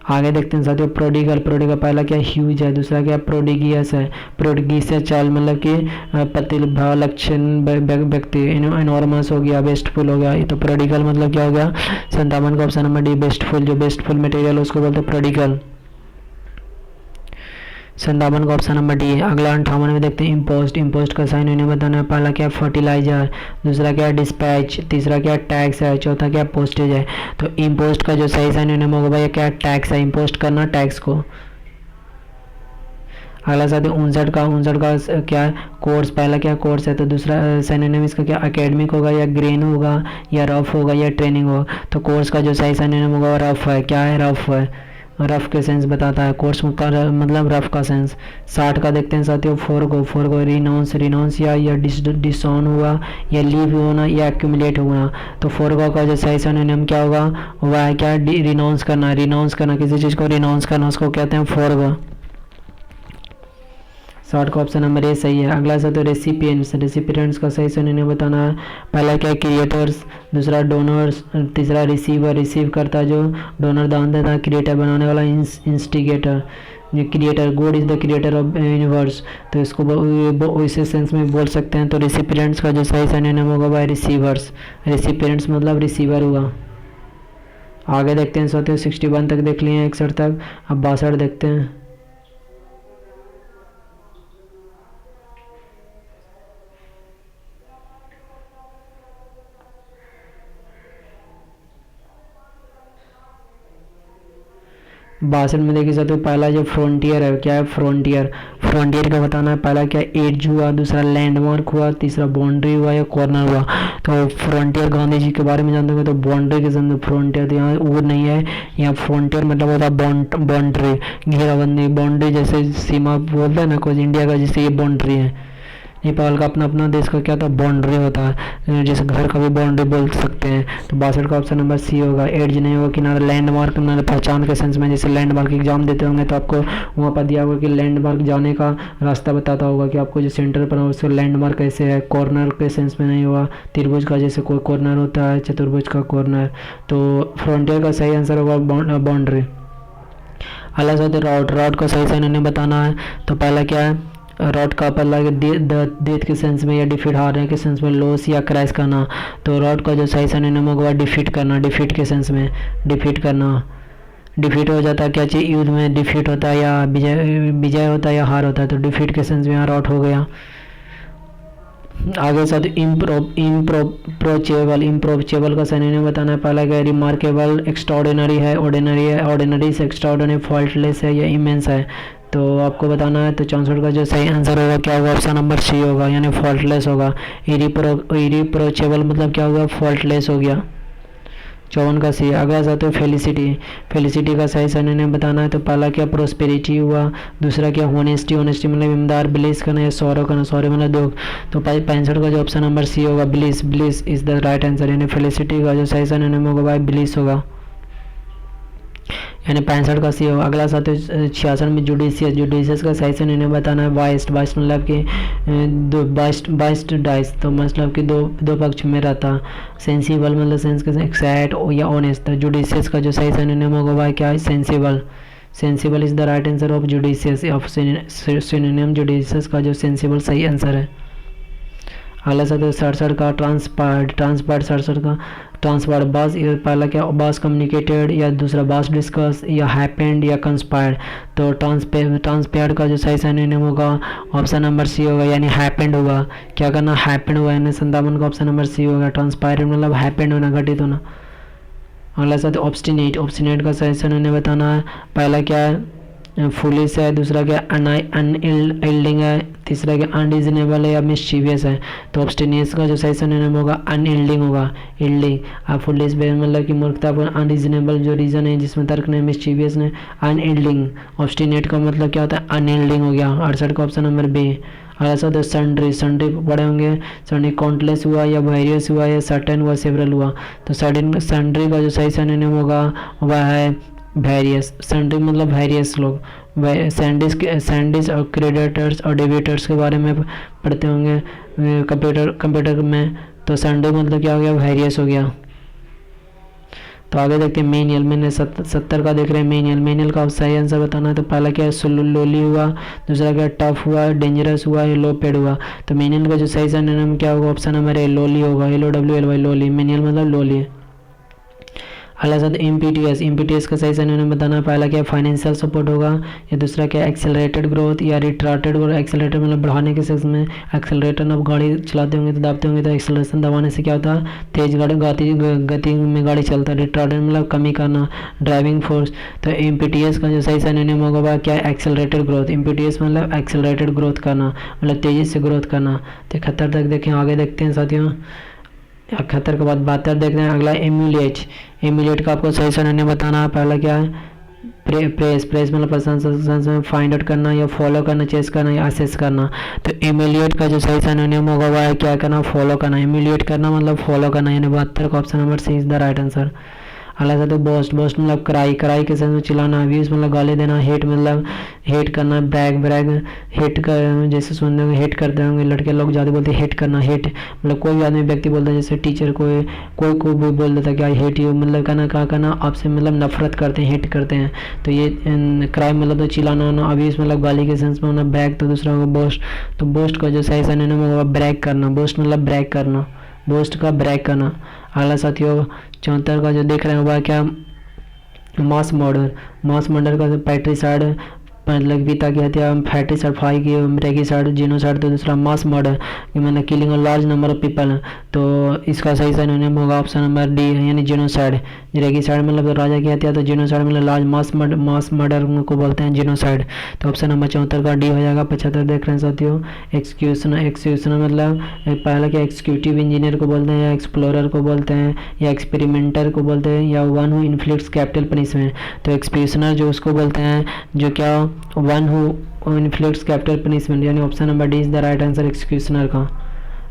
आगे देखते हैं साथियों प्रोडिगल पहला क्या ह्यूज है, दूसरा क्या प्रोडिगियस है, प्रोडिगियस चाइल्ड मतलब कि प्रतिभा लक्षण व्यक्ति, इनॉर्मस हो गया, वेस्टफुल हो गया। तो प्रोडिगल मतलब क्या हो गया? 57 का ऑप्शन नंबर डी वेस्टफुल, जो वेस्टफुल मटेरियल उसको बोलते हैं प्रोडिगल। 57 का ऑप्शन नंबर डी है। अगला 58 में देखते हैं इम्पोस्ट का सिनोनिम बताना है। पहला क्या फर्टिलाइजर, दूसरा क्या डिस्पैच, तीसरा क्या टैक्स है, चौथा क्या पोस्टेज है। तो इम्पोस्ट का जो सही सिनोनिम होगा भैया क्या? टैक्स है, इम्पोस्ट करना टैक्स को। अगला साथ 59 का क्या कोर्स, पहला क्या कोर्स है, तो दूसरा सिनोनिम इसका क्या एकेडमिक होगा या ग्रेन होगा या रफ होगा या ट्रेनिंग होगा। तो कोर्स का जो सही सिनोनिम होगा रफ है। क्या है? रफ है, रफ के सेंस बताता है कोर्स का मतलब रफ का सेंस। 60 का देखते हैं साथियों फोरगो रिनाउंस या डिसऑन हुआ या लीव होना या एक्यूमुलेट होना। तो फोरगो का जो सही सिनोनिम क्या होगा वह है क्या? रिनाउंस करना किसी चीज़ को रिनाउंस करना उसको कहते हैं फोरगो। शॉर्ट का ऑप्शन नंबर ए सही है। अगला सा तो रेसिपिएंट्स, रेसिपिएंट्स का सही सुनने बताना है। पहला क्या है क्रिएटर्स, दूसरा डोनर्स, तीसरा रिसीवर, रिसीव करता जो, डोनर दान देता, क्रिएटर बनाने वाला, इंस्टिगेटर जो creator, God is the creator of universe, तो इसको इसी सेंस में बोल सकते हैं। तो रेसिपिएंट्स का जो सही सिनोनिम होगा वह रिसीवर्स, रेसिपिएंट्स मतलब रिसीवर हुआ। आगे देखते हैं साथियों 61 तक देख लिए हैं, 61 तक, अब 62 देखते हैं। बासठ में देखिए साथियों पहला जो फ्रंटियर है, क्या है फ्रंटियर, फ्रंटियर का बताना है। पहला क्या एज हुआ, दूसरा लैंडमार्क हुआ, तीसरा बाउंड्री हुआ या कॉर्नर हुआ। तो फ्रंटियर गांधी जी के बारे में जानते हो तो बाउंड्री के संदर्भ फ्रंटियर, तो यहाँ वो नहीं है, यहाँ फ्रंटियर मतलब होता है बाउंड्री, घेराबंदी, बाउंड्री जैसे सीमा बोलते हैं ना कुछ इंडिया का, जैसे ये बाउंड्री है। नेपाल का अपना अपना देश का क्या था बाउंड्री होता है, जैसे घर का भी बाउंड्री बोल सकते हैं। तो 62 का ऑप्शन नंबर सी होगा। एड्ज नहीं होगा, किनारा, लैंडमार्क ना पहचान के सेंस में, जैसे लैंडमार्क एग्जाम देते होंगे तो आपको वहाँ पर दिया होगा कि लैंडमार्क जाने का रास्ता बताता होगा कि आपको जो सेंटर पर उसका लैंडमार्क कैसे है। कॉर्नर के सेंस में नहीं होगा, त्रिभुज का जैसे कोई कॉर्नर होता है, चतुर्भुज का कॉर्नर। तो फ्रंटियर का सही आंसर होगा बाउंड्री। अगला सवाल रॉड, रॉड का सही इन्होंने बताना है। तो पहला क्या है रॉड का पहला डेथ के सेंस में या डिफीट, हारने के सेंस में, लॉस या क्रैश करना। तो रॉड का जो सही सिनोनिम होगा डिफीट करना, डिफीट के सेंस में डिफीट करना। डिफीट हो जाता है क्या चीज़, युद्ध में डिफीट होता है या विजय होता है या हार होता है, तो डिफीट के सेंस में यहाँ रॉड हो गया। आगे साथ इम्प्रोचेबल, इम्प्रोचेबल का सिनोनिम बताना है। पहला क्या रिमार्केबल, एक्स्ट्राऑर्डिनरी है, ऑर्डिनरी है, ऑर्डिनरी से एक्स्ट्राऑर्डिनरी, फॉल्टलेस है या इमेंस है। तो आपको बताना है। तो 64 का जो सही आंसर होगा क्या होगा, ऑप्शन नंबर सी होगा, यानी फॉल्टलेस होगा। इरिप्रोचेबल मतलब क्या होगा, फॉल्टलेस हो गया। 54 का सी। अगला जाते हो फेलिसिटी, फेलिसिटी का सही सिनोनिम बताना है। तो पहला क्या प्रोस्पेरिटी हुआ, दूसरा क्या होनेस्टी, होनेस्टी मतलब ईमानदार, ब्लिस करना या सौरव करना, सौरव मतलब दुख। तो 65 का जो ऑप्शन नंबर सी होगा bliss, bliss is the right answer, यानी फेलिसिटी का जो सही सिनोनिम होगा भाई ब्लिस होगा, यानी 65 का सी होगा। अगला साथ 66 में जुडिशियस, जुडिशियस का सही सिनोनिम बताना है। बाइस्ड, बाइस्ड मतलब कि बाइस्ड डाइस, तो मतलब कि दो पक्ष में रहता। सेंसिबल मतलब सेंस के एक्सैक्ट या ऑनेस्ट। तो जुडिशियस का जो सही सिनोनिम होगा वह क्या है, sensible, sensible is the right answer of judicious, of synonym judicious का जो सेंसिबल सही आंसर है। अगला साथ 67 का ट्रांसपार्ट, ट्रांसपार्ट 67 का ट्रांसपार्ट बास, पहला क्या बास कम्युनिकेटेड या दूसरा बास डिस्कस या हैपेंड या कंस्पायर्ड। तो ट्रांसपेयर्ड का जो सही सिनोनिम होगा ऑप्शन नंबर सी होगा, यानी हैपेंड होगा। क्या करना, हैपेंड हुआ, यानी 57 का ऑप्शन नंबर सी होगा। ट्रांसपायर्ड मतलब हैपेंड होना, घटित होना। अगला साथ ऑब्स्टिनेट, ऑब्स्टिनेट का सही सिनोनिम बताना है। पहला क्या है फुलिश है, दूसरा क्या अनइल्डिंग है, तीसरा क्या अनरीजनेबल है या मिसचीवियस है। तो ऑब्स्टिनेस का जो सही सिनोनिम होगा अनइल्डिंग होगा, इल्डिंग। अब फुलिश मतलब कि मूर्खता पर, अनरीजनेबल जो रीजन है जिसमें तर्क नहीं, मिसचीवियस ने अनइल्डिंग। ऑब्स्टिनेट का मतलब क्या होता है, अनइल्डिंग हो गया। 68 का ऑप्शन नंबर बी। अगला होता है सन्ड्री, सन्ड्री पढ़े होंगे, सन्ड्री काउंटलेस हुआ या वेरियस हुआ या सर्टेन हुआ, सेवरल हुआ। तो सन्ड्री का जो सही सिनोनिम होगा वह है वेरियस। सन्ड्री मतलब वेरियस लोग, सैंडिस और क्रेडिटर्स और डेबिटर्स के बारे में पढ़ते होंगे कंप्यूटर में। तो सन्ड्री मतलब क्या हो गया, वेरियस हो गया। तो आगे देखते हैं मेनियल, मैंने 70 का देख रहे हैं मेनियल, मेनियल का सही आंसर बताना है। तो पहला क्या है लोली हुआ, दूसरा क्या टफ हुआ, डेंजरस हुआ या लो पेड हुआ। तो मेनियल का जो सही सिनोनिम क्या होगा, ऑप्शन नंबर ए लोली होगा, LOWLY लोली, मेनियल मतलब लोली। अगला साथ इम्पीटीएस, इम्पीटीएस का सही सिनोनिम बताना। पहला क्या फाइनेंशियल सपोर्ट होगा या दूसरा क्या एक्सेलरेटेड ग्रोथ या रिट्राटेड ग्रोथ। एक्सेलरेटेड मतलब बढ़ाने के सेंस में, एक्सेलरेटर अब गाड़ी चलाते होंगे तो दाबते होंगे तो एक्सेलरेशन दबाने से क्या होता है, तेज गति में गाड़ी चलता है। रिट्राटेड मतलब कमी करना, ड्राइविंग फोर्स। तो इम्पीटीएस का जो सही सिनोनिम होगा वह क्या एक्सेलरेटेड ग्रोथ। इम्पीटीएस मतलब एक्सेलरेटेड ग्रोथ करना, मतलब तेजी से ग्रोथ करना। तो 71 तक देखें, आगे देखते हैं साथियों 71 के बाद 72 देख रहे हैं। अगला एम्यूलेट, एम्यूलेट का आपको सही सिनोनिम बताना है। पहला क्या है प्रेस, प्रेस मतलब प्रशंसा, फाइंड आउट करना या फॉलो करना, चेस करना या असेस करना। तो एम्यूलेट का जो सही सिनोनिम होगा वह है क्या करना, फॉलो करना। एम्यूलेट करना मतलब फॉलो करना, यानी 72 का option number C is the right answer. अगला साथ बोस्ट, बोस्ट मतलब क्राई, क्राई के सेंस में चिल्लाना, अब्यूज मतलब गाली देना, हेट मतलब हेट करना, ब्रैग, ब्रैग हेट कर, जैसे सुनते होंगे हेट करते होंगे लड़के लोग ज़्यादा बोलते हैं हेट करना, हेट मतलब कोई भी आदमी व्यक्ति बोलता है, जैसे टीचर कोई भी बोल देता है कि आई हेट यू, मतलब कहना क्या करना आपसे मतलब नफरत करते हैं, हेट करते हैं। तो ये क्राइम मतलब तो चिल्लाना होना, अब्यूज मतलब गाली के सेंस में होना, ब्रैग तो दूसरा होगा बोस्ट। तो बोस्ट का जो सही सिनोनिम होगा ब्रैग करना, बोस्ट मतलब ब्रैग करना, बोस्ट का ब्रैग करना। अगला साथियों 74 का जो देख रहे हैं वह क्या, मास मर्डर, मास मर्डर का पैट्रिसाइड मतलब पिता की हत्या, फैटिसाइड फाई की, रेगिसाइड, जीनोसाइड तो दूसरा मास मर्डर कि मतलब killing a large number of people. तो इसका सही सिनोनिम होगा ऑप्शन नंबर डी यानी जीनोसाइड। रेगिसाइड मतलब राजा की हत्या, तो जीनोसाइड मतलब लार्ज मास मर्डर को बोलते हैं जीनोसाइड। तो ऑप्शन नंबर 74 का डी हो जाएगा। 75 देख रहे हैं साथियों, एक्सक्यूशनर, एक्सक्यूशनर मतलब पहला क्या एग्जीक्यूटिव इंजीनियर को बोलते हैं, या एक्सप्लोरर को बोलते हैं, या एक्सपेरिमेंटर को बोलते हैं, या one who inflicts capital punishment. तो एक्सक्यूशनर जो उसको बोलते हैं जो क्या one who inflicts capital punishment, यानी option number D is the right answer एक्सक्यूशनर का।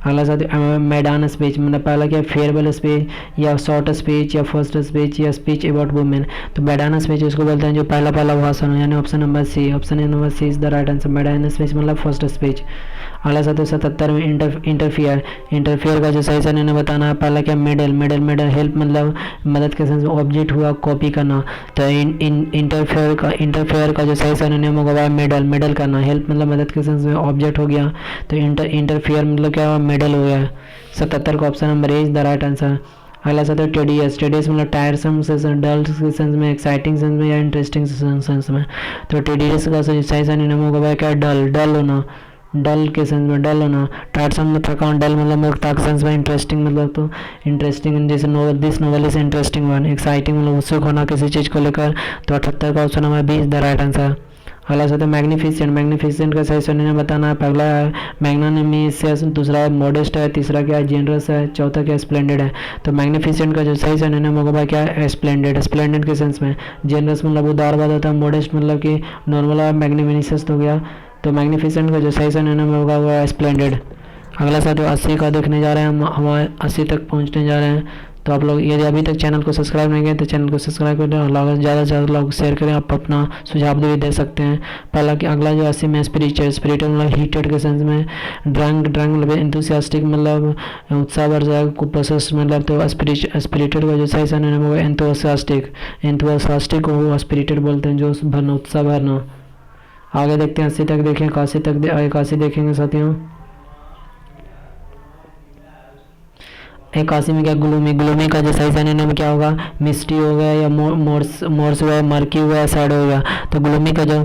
अगला साथ मैदान स्पीच मतलब पहला क्या फेयरवेल स्पीच, या शॉर्ट स्पीच, या फर्स्ट स्पीच, या स्पीच अबाउट वुमेन। तो मैदान स्पीच उसको बोलते हैं जो पहला भाषण हो, यानी option number C, option number C is the right answer. मैदान स्पीच मतलब फर्स्ट स्पीच। अगला साथ 77 में इंटरफियर, इंटरफियर का जो सही सिनोनिम बताना है, पहला क्या मेडल, मेडल मेडल हेल्प मतलब मदद के सेंस में, ऑब्जेक्ट हुआ कॉपी करना। तो इंटरफेयर का जो सही सिनोनिम होगा वह मेडल, मेडल करना, हेल्प मतलब मदद के सेंस में, ऑब्जेक्ट हो गया तो इंटरफियर मतलब क्या हुआ मेडल हो गया। 77 का option number A is the right answer. अगला साथ है टेडियस, टेडियस मतलब टायरसम सेंस, डल के सेंस में, एक्साइटिंग सेंस में, या इंटरेस्टिंग सेंस में। तो टेडियस का सही सिनोनिम होगा वह क्या डल, डल होना, डल के सेंस में डल होना। टायरसम में थकान, डल मतलब मूर्खता के सेंस में, इंटरेस्टिंग मतलब तो इंटरेस्टिंग जैसे novel, this novel is interesting one, exciting मतलब उत्सुक होना किसी चीज़ को लेकर। तो 78 का option number B is the right answer. अगला साथ है मैग्निफिसेंट, मैग्निफिसेंट का सही सिनोनिम बताना है, पहला है मैग्नानिमस, दूसरा है मॉडेस्ट है, तीसरा क्या है जेनरस है, चौथा क्या स्प्लेंडेड है। तो मैग्निफिसेंट का जो सही सिनोनिम होगा क्या है स्प्लेंडेड, स्प्लेंडेड के सेंस में। जेनरस मतलब उदारवाद होता है, मॉडेस्ट मतलब कि नॉर्मल है, मैग्निफिसेंस हो गया। तो मैग्निफिसेंट का जो सही सिनोनिम होगा वो है स्प्लेंडेड। अगला साथ 80 का देखने जा रहे हैं, हम हमारे 80 तक पहुंचने जा रहे हैं। तो आप लोग यदि अभी तक चैनल को सब्सक्राइब नहीं किए तो चैनल को सब्सक्राइब करें और ज़्यादा से ज़्यादा लोग शेयर करें, आप अपना सुझाव भी दे सकते हैं। पहला कि अगला जो 80 में स्पिरिचुअल, स्पिरिचुअल मतलब हीटेड के सेंस में, ड्रंक, ड्रंक मतलब एंथुसियास्टिक मतलब उत्साह भर जाए, प्रोसेस मतलब तो स्पिरिटेड का जो सही सिनोनिम होगा एंथुसियास्टिक, एंथुसियास्टिक को स्पिरिटेड बोलते हैं, जो भरना, उत्साह भरना। आगे देखते हैं 80 तक देखें, 81 तक 81 देखेंगे साथियों। 81 में क्या ग्लूमी, ग्लूमी का जो सही सिनोनिम क्या होगा मिस्टी हो गया, या मोर्स हुआ, मर्की हुआ, सैड हो गया। तो ग्लूमी का जो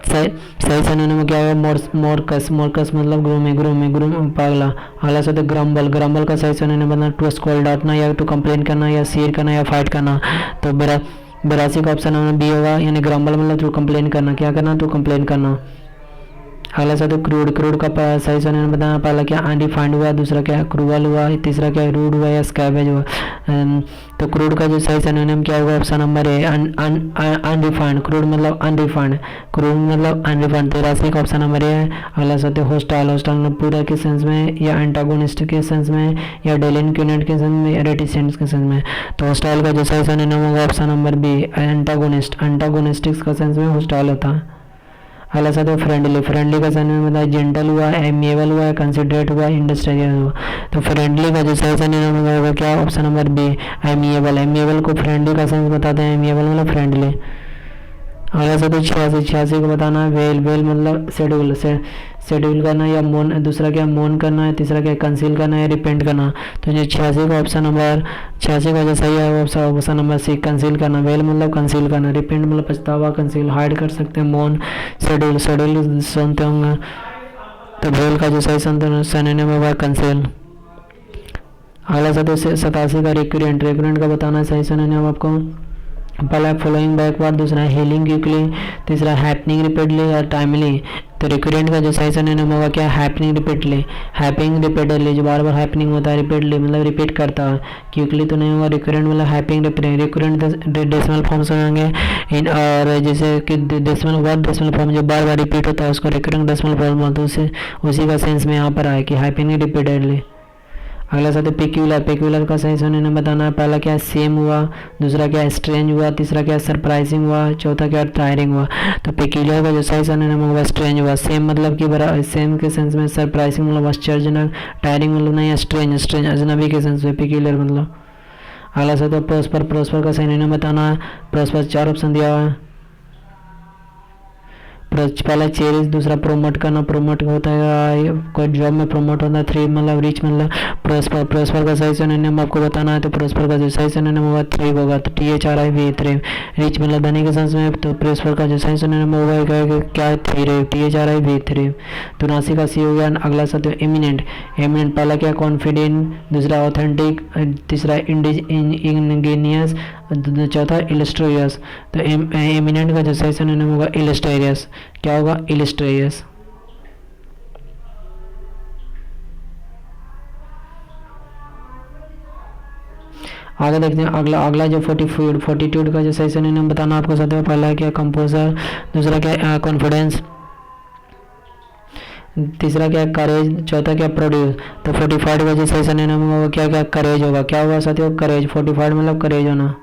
सही सिनोनिम क्या होगा मोरकस, मोरकस मतलब ग्रूमी, ग्रूमी ग्रूम पागला। अगला से ग्रम्बल, ग्रम्बल का सही सिनोनिम मतलब टू स्कोल्ड, डांटना, या टू कंप्लेन करना, या शेयर करना, या फाइट करना। तो 82 का ऑप्शन नंबर बी होगा, यानी ग्रम्बल मतलब टू कंप्लेन करना, क्या करना टू कंप्लेन करना। अगला सा तो क्रूड, क्रूड का सही सिनोनिम बताना, पहला क्या अनडिफाइंड हुआ, दूसरा क्या क्रूअल हुआ, तीसरा क्या रूड हुआ, या स्कैवेज हुआ। तो क्रूड का जो सही सिनोनिम क्या होगा option number A undefined, crude मतलब अनडिफाइंड, क्रूड मतलब अनडिफाइंड। 83 का ऑप्शन नंबर ए है। अगला सा तो होस्टाइल, होस्टाइल मतलब पूरा के सेंस में, या एंटागोनिस्ट के सेंस में, या डेलिनक्यूनेट के सेंस में, या रेटिसेंट्स के सेंस में। तो होस्टाइल का जो सही सिनोनिम होगा option number B antagonist, antagonistics का सेंस में होस्टाइल होता है। अगला सा तो फ्रेंडली, फ्रेंडली का सिनोनिम मतलब जेंटल हुआ, एमिएबल हुआ, कंसिडरेट हुआ, इंडस्ट्रियल हुआ। तो फ्रेंडली का जो सही सिनोनिम होगा क्या option number B amiable, amiable को फ्रेंडली का सेंस बताते हैं, एमिएबल मतलब फ्रेंडली। अगला सा तो 86, 86 को बताना है वेल, वेल मतलब शेड्यूल, शेड्यूल करना, या मोन, दूसरा क्या मोन करना है, तीसरा क्या कंसील करना है, या रिपेंट करना। तो जो 86 का ऑप्शन नंबर 86 का जो सही है ऑप्शन नंबर सी कंसील करना, वेल मतलब कंसील करना, रिपेंट मतलब पछतावा, कंसील हाइड कर सकते हैं, मोन शेड्यूल, शेड्यूल सुनते होंगे। तो वेल का जो सही सिनोनिम है वह कंसील। अगला सा तो 87 का रिक्रेंट, रिक्रेंट का बताना है सही सिनोनिम आपको, पहला फॉलोइंग बैकवर्ड, दूसरा हेलिंग क्विकली, तीसरा हैपनिंग रिपीटली, और टाइमली। तो रिकरेंट का जो सही सिनोनिम होगा क्या हैपनिंग रिपीटली, हैपनिंग रिपीटली जो बार बार हैपनिंग होता है, रिपीटली मतलब रिपीट करता है, क्विकली तो नहीं होगा। रिकरेंट मतलब happening repeating, recurrent decimal form से होंगे इन, और जैसे कि डेसिमल वर्ड डेसिमल फॉर्म जो बार बार रिपीट होता है उसको रिकरेंट डेसिमल फॉर्म बोलते हैं, उसी का सेंस में यहाँ पर आए कि हैपनिंग रिपीटेडली। अगला साथ है पेक्यूलर। पेक्यूलर का सही सुनने बताना है। पहला क्या है सेम हुआ, दूसरा क्या है स्ट्रेंज हुआ, तीसरा क्या है सरप्राइजिंग हुआ, चौथा क्या है टायरिंग हुआ। तो पेक्यूलर का जो सही सुनने होगा स्ट्रेंज हुआ। सेम मतलब कि बड़ा सेम के सेंस में, सरप्राइजिंग मतलब आश्चर्यजनक, टायरिंग मतलब नहीं, स्ट्रेंज स्ट्रेंज अजनबी के सेंस में पेक्यूलर मतलब। अगला साथ है प्रोस्पर। प्रोस्पर का सही नहीं बताना है। प्रोस्पर 4 ऑप्शन दिया हुआ है। पहला चेरिश, दूसरा प्रोमोट करना, प्रोमोट होता है कोई जॉब में प्रोमोट होता है। 3 मतलब रिच मतलब प्रोस्पर। प्रोस्पर का सही सिनोनिम आपको बताना है। तो प्रोस्पर का जो सही सिनोनिम होगा थ्रिव होगा। तो THRIV थ्रिव। रिच मतलब धनी के सेंस में, तो प्रोस्पर का जो सही सिनोनिम होगा क्या थ्रिव, THRIV थ्रिव। तो 79 का सी हो गया। अगला सत्य एमिनेंट। एमिनेंट पहला क्या कॉन्फिडेंट, दूसरा ऑथेंटिक, तीसरा इंगेनियस, चौथा इलस्ट्रियस। तो एमिनेंट का जो सही सिनोनिम होगा इलस्ट्रियस। क्या होगा इलस्ट्रियस। आगे देखते हैं अगला अगला जो फोर्टीट्यूड का जो सही सिनोनिम बताना आपको साथ में। पहला क्या कंपोजर, दूसरा क्या कॉन्फिडेंस, तीसरा क्या करेज, चौथा क्या प्रोड्यूस। तो 45 का जो सही सिनोनिम होगा क्या क्या करेज होगा। क्या होगा साथियों करेज। 45 मतलब करेज होना।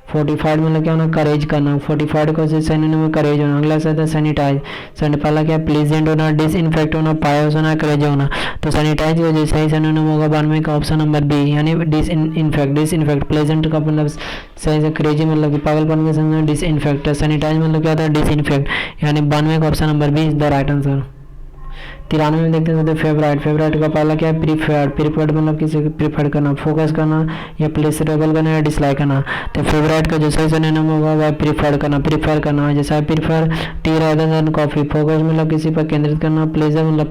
45 मतलब क्या होना करेज करना। 45 को सिनोनिम में करेज होना। अगला से है सैनिटाइज। पहला क्या प्लीजेंट होना, डिसइंफेक्ट होना, पायस होना, करेज होना। तो सैनिटाइज का जो सही सिनोनिम होगा 92 का ऑप्शन नंबर बी यानी डिसइंफेक्ट। डिसइंफेक्ट प्लेजेंट का मतलब सही से क्रेजी मतलब कि पागलपन के समझ डिसइंफेक्ट। सैनिटाइज मतलब क्या होता है डिसइंफेक्ट यानी 92 का option number B is the right answer. 93 में देखते हैं फेवरेट। फेवरेट का पहला क्या है प्रीफर्ड। प्रीफर्ड मतलब किसी को प्रीफर करना, फोकस करना या प्लेसरेबल करना या डिसलाइक करना। तो फेवरेट का जो सही सिनोनिम होगा वह प्रीफर्ड करना, प्रीफर करना। जैसा prefer T rather than coffee. Focus मतलब किसी पर केंद्रित करना, प्लेजर मतलब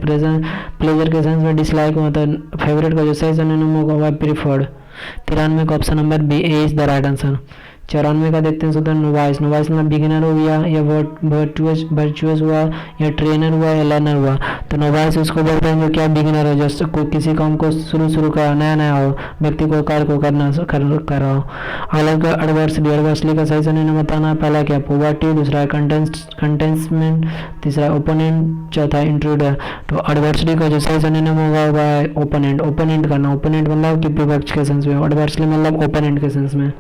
प्लेजर के सेंस में डिसलाइक होता है। फेवरेट का जो सही सिनोनिम होगा वह प्रीफर्ड। 93 का option number B A is the right answer. 94 का देखते हैं सुधर नोवाइस। नोवाइस मतलब बिगिनर हो गया या वर्चुअस हुआ या ट्रेनर हुआ या लर्नर हुआ। तो नोवाइस उसको बोलते हैं जो क्या बिगिनर हो, जो कोई किसी काम को शुरू कर नया नया हो, व्यक्ति को कार्य को कर रहा हो। अलग एडवर्सली। एडवर्सली का सही सिनोनिम बताना है। पहला क्या पॉवर्टी, दूसरा कंटेंसमेंट, तीसरा ओपोनेंट, चौथा इंट्रूडर। तो एडवर्सली का जो सही सिनोनिम होगा वह ओपोनेंट। ओपोनेंट करना। ओपोनेंट मतलब कि विपक्ष के सेंस में। एडवर्सली मतलब ओपोनेंट के सेंस में।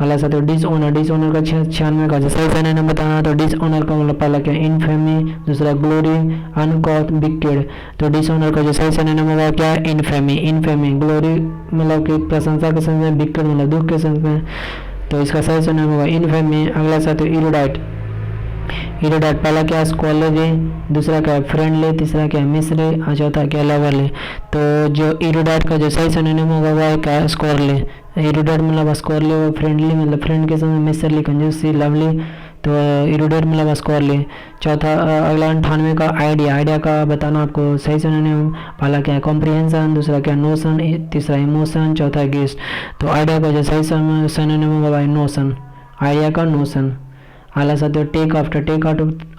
अगला साथ डिसऑनर। डिसऑनर का 96 का सही सिनोनिम बताना। तो डिसऑनर का मतलब पहला क्या इनफेमी, दूसरा ग्लोरी, अनकॉट, विकेड। तो डिसऑनर का जो सही सिनोनिम होगा क्या इनफेमी। इनफेमी ग्लोरी मतलब कि प्रशंसा के सेंस में, विकेड मतलब दुख के सेंस में। तो इसका सही सिनोनिम होगा इनफेमी। अगला साथ इरोडाइट। इरोडाइट पहला क्या स्कॉलरली, दूसरा क्या फ्रेंडली, तीसरा क्या मिसरी और चौथा क्या लवरली। तो जो इरोडाइट का जो सही सिनोनिम होगा वह क्या स्कॉलरली। इरोडेट मतलब स्कॉरली और फ्रेंडली मतलब फ्रेंड के साथ मिसरली, कंजूसी, लवली। तो इरोडेट मतलब स्कॉरली। चौथा अगला 98 का आइडिया। आइडिया का बताना आपको सही सिनोनिम। पहला क्या है कॉम्प्रिहेंशन, दूसरा क्या नोशन, तीसरा इमोशन, चौथा गेस्ट। तो आइडिया का जो सही सिनोनिम होगा भाई नोशन। आइडिया का नोशन। अगला साथ टेक आफ्टर। टेक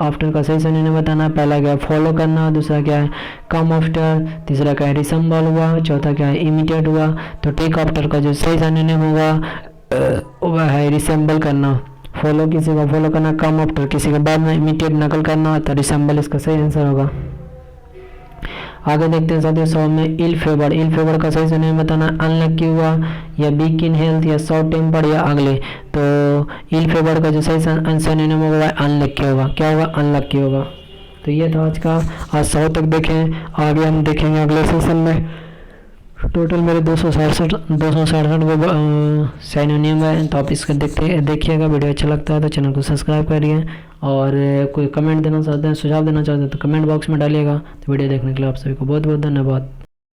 आफ्टर का सही सिनोनिम बताना। पहला क्या है फॉलो करना, दूसरा क्या है कम आफ्टर, तीसरा क्या है रिसेंबल हुआ, चौथा क्या है इमिटेट हुआ। तो टेक आफ्टर का जो सही सिनोनिम होगा वह है रिसेंबल करना। फॉलो किसी को फॉलो करना, कम आफ्टर किसी के बाद में, इमिटेट नकल करना। तो रिसेंबल इसका सही आंसर होगा। आगे देखते हैं साथियों 100 में इल फेवर। इल फेवर का सही सिनोनिम बताना। अनलकी हुआ या वीक इन हेल्थ या शॉर्ट टेम्पर या अगले। तो इल फेवर का जो सही सिनोनिम होगा अनलकी होगा। क्या होगा अनलकी होगा। तो ये था आज का। आज 100 तक देखें, आगे हम देखेंगे अगले सेशन में। टोटल मेरे 267 वो सिनोनिम है। तो आप इसको देखिएगा। वीडियो अच्छा लगता है तो चैनल को सब्सक्राइब करिए और कोई कमेंट देना चाहते हैं, सुझाव देना चाहते हैं तो कमेंट बॉक्स में डालिएगा। तो वीडियो देखने के लिए आप सभी को बहुत बहुत धन्यवाद।